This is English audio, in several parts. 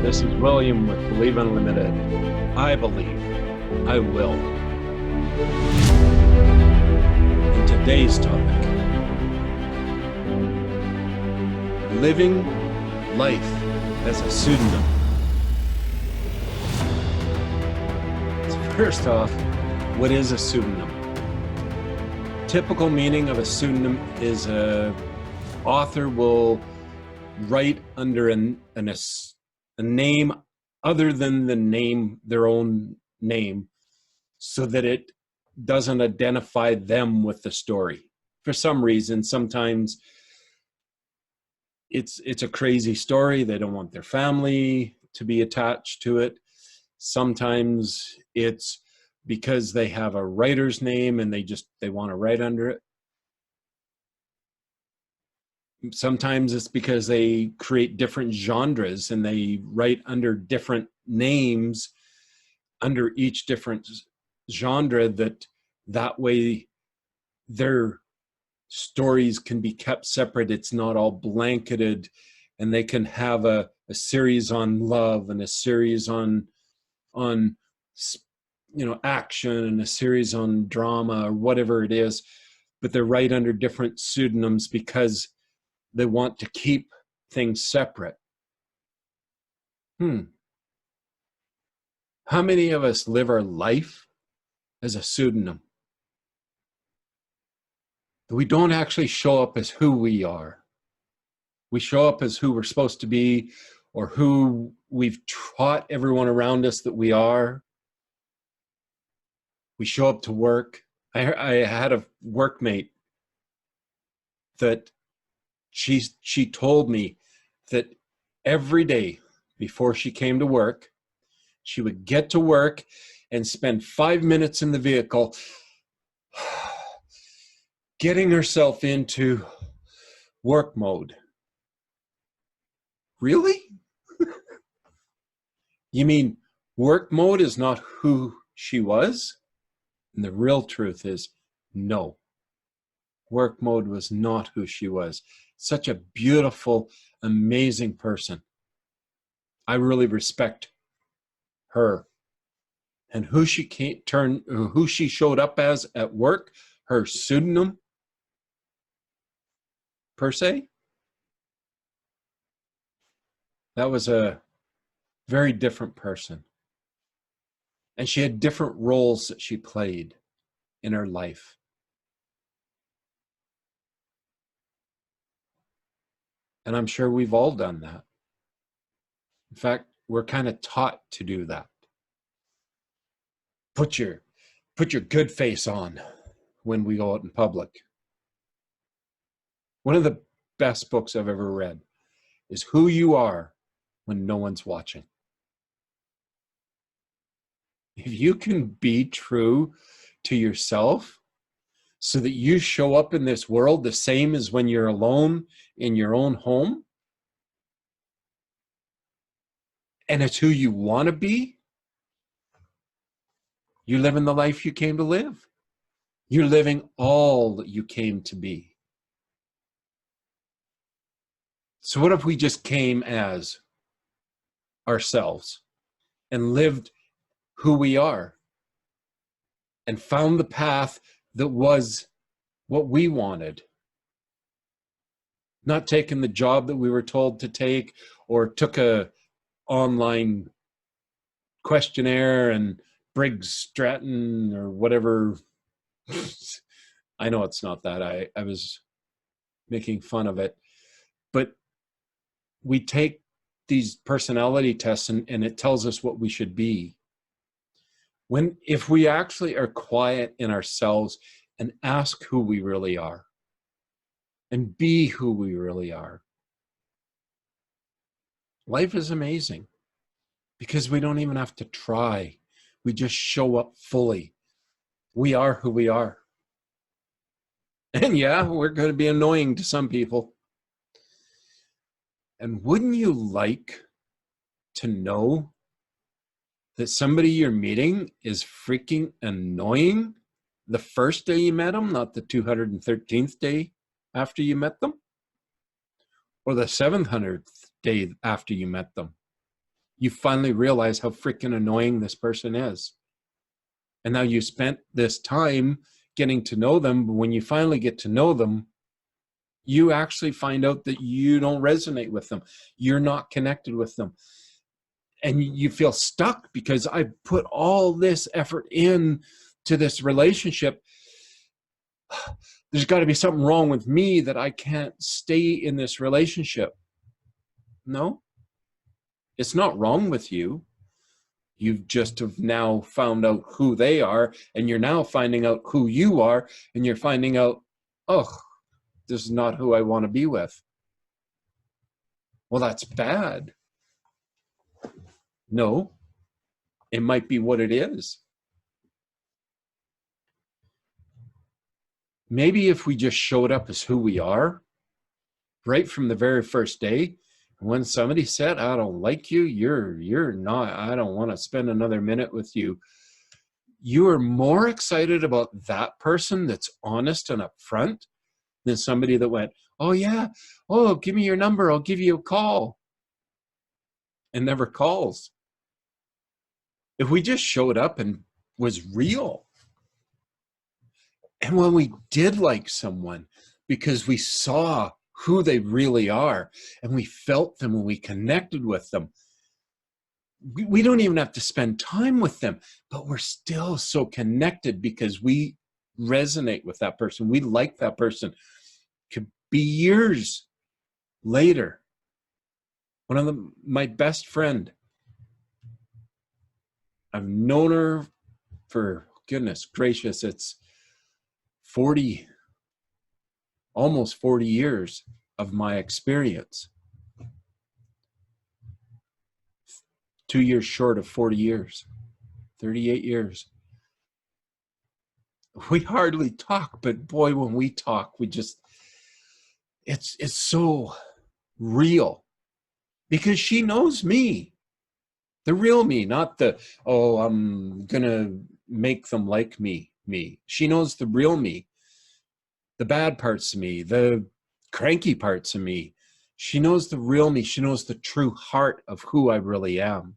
This is William with Believe Unlimited. I believe. I will. And today's topic: living life as a pseudonym. So first off, what is a pseudonym? Typical meaning of a pseudonym is a author will write under a name other than their own name, so that it doesn't identify them with the story. For some reason, sometimes it's a crazy story. They don't want their family to be attached to it. Sometimes it's because they have a writer's name and they want to write under it. Sometimes it's because they create different genres and they write under different names under each different genre, that way their stories can be kept separate. It's not all blanketed, and they can have a series on love and a series on action and a series on drama or whatever it is, but they're right under different pseudonyms because they want to keep things separate. How many of us live our life as a pseudonym? We don't actually show up as who we are. We show up as who we're supposed to be, or who we've taught everyone around us that we are. We show up to work. I had a workmate that she told me that every day before she came to work, she would get to work and spend 5 minutes in the vehicle getting herself into work mode. Really? You mean work mode is not who she was? And the real truth is, no. Work mode was not who she was. Such a beautiful, amazing person. I really respect her. And who she showed up as at work, her pseudonym, per se, that was a very different person. And she had different roles that she played in her life. And I'm sure we've all done that. In fact, we're kind of taught to do that. Put your good face on when we go out in public. One of the best books I've ever read is Who You Are When No One's Watching. If you can be true to yourself so that you show up in this world the same as when you're alone in your own home, and it's who you want to be, you're living the life you came to live. You're living all that you came to be. So what if we just came as ourselves and lived who we are and found the path that was what we wanted? Not taking the job that we were told to take, or took a online questionnaire and Briggs Stratton or whatever. I know it's not that. I was making fun of it. But we take these personality tests and it tells us what we should be. If we actually are quiet in ourselves and ask who we really are and be who we really are, life is amazing because we don't even have to try. We just show up fully. We are who we are. And yeah, we're going to be annoying to some people. And wouldn't you like to know that somebody you're meeting is freaking annoying the first day you met them, not the 213th day after you met them, or the 700th day after you met them? you finally realize how freaking annoying this person is. And now you spent this time getting to know them, but when you finally get to know them, you actually find out that you don't resonate with them. You're not connected with them. And you feel stuck because I put all this effort in to this relationship. There's got to be something wrong with me that I can't stay in this relationship. No, it's not wrong with you. You've just have now found out who they are, and you're now finding out who you are, and you're finding out, oh, this is not who I want to be with. Well, that's bad. No, it might be what it is. Maybe if we just showed up as who we are right from the very first day, when somebody said, I don't like you, you're not, I don't want to spend another minute with you, you are more excited about that person that's honest and upfront than somebody that went, oh yeah, oh, give me your number, I'll give you a call, and never calls. If we just showed up and was real, and when we did like someone because we saw who they really are and we felt them and we connected with them, we don't even have to spend time with them, but we're still so connected because we resonate with that person. We like that person. Could be years later. One of my best friend, I've known her for, goodness gracious, it's 40, almost 40 years of my experience. 2 years short of 40 years, 38 years. We hardly talk, but boy, when we talk, we just, it's so real because she knows me, the real me, not the, oh, I'm gonna make them like me. She knows the real me, the bad parts of me, the cranky parts of me. She knows the real me. She knows the true heart of who I really am.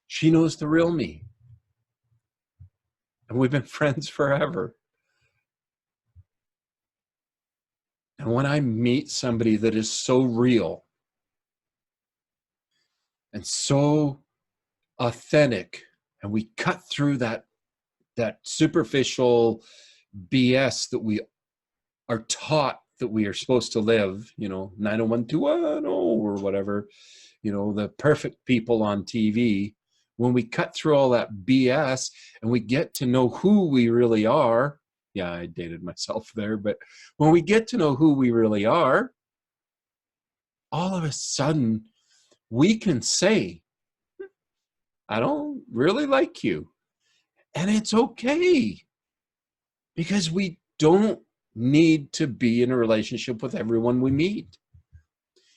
She knows the real me. And we've been friends forever. And when I meet somebody that is so real and so authentic, and we cut through that superficial BS that we are taught that we are supposed to live, 90121 or whatever, the perfect people on TV. When we cut through all that BS and we get to know who we really are, yeah, I dated myself there, but when we get to know who we really are, all of a sudden we can say, I don't really like you. And it's okay because we don't need to be in a relationship with everyone we meet.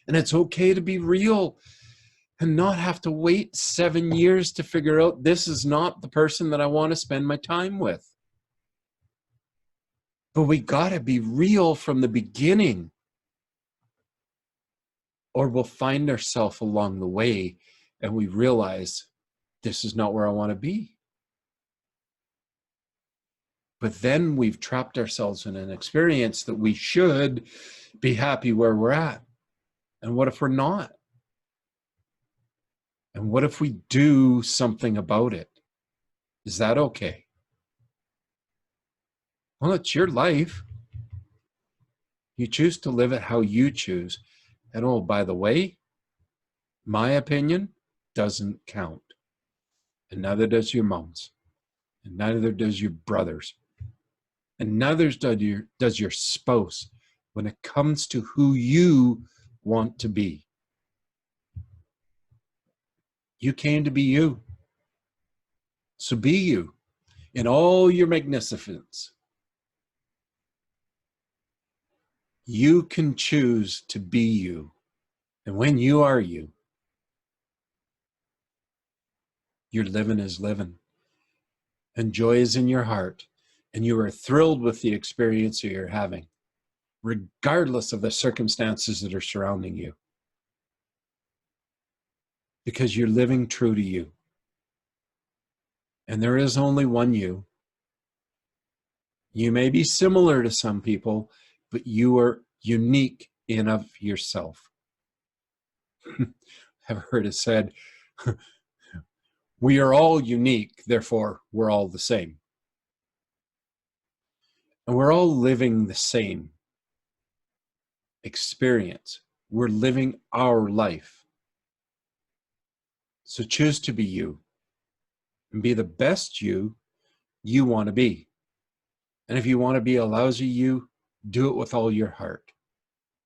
And it's okay to be real and not have to wait 7 years to figure out this is not the person that I want to spend my time with. But we got to be real from the beginning, or we'll find ourselves along the way and we realize this is not where I want to be. But then we've trapped ourselves in an experience that we should be happy where we're at. And what if we're not? And what if we do something about it? Is that okay? Well, it's your life. You choose to live it how you choose. And oh, by the way, my opinion doesn't count. And neither does your mom's. And neither does your brother's. And neither does your spouse when it comes to who you want to be. You came to be you. So be you in all your magnificence. You can choose to be you. And when you are you, your living is living. And joy is in your heart. And you are thrilled with the experience that you're having, regardless of the circumstances that are surrounding you. because you're living true to you. And there is only one you. You may be similar to some people, but you are unique in of yourself. I've heard it said, we are all unique, therefore we're all the same. And we're all living the same experience. We're living our life. So choose to be you and be the best you want to be. And if you want to be a lousy you, do it with all your heart.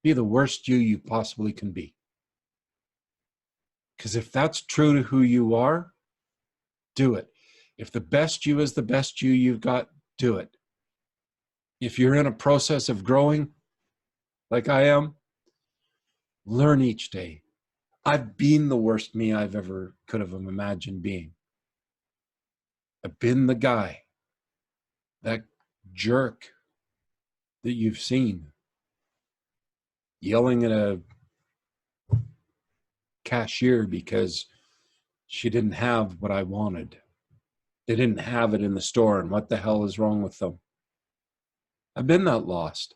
Be the worst you possibly can be. Because if that's true to who you are, do it. If the best you is the best you've got, do it. If you're in a process of growing, like I am, learn each day. I've been the worst me I've ever could have imagined being. I've been the guy, that jerk that you've seen, yelling at a cashier because she didn't have what I wanted. They didn't have it in the store, and what the hell is wrong with them? I've been that lost.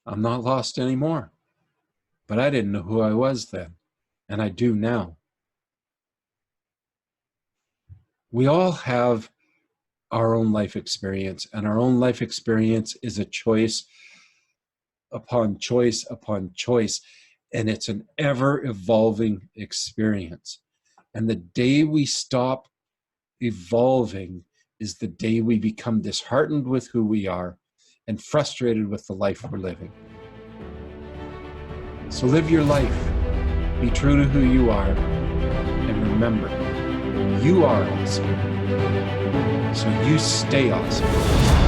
I'm not lost anymore. But I didn't know who I was then, and I do now. We all have our own life experience, and our own life experience is a choice upon choice upon choice, and it's an ever-evolving experience. And the day we stop evolving is the day we become disheartened with who we are and frustrated with the life we're living. So live your life, be true to who you are, and remember, you are awesome. So you stay awesome.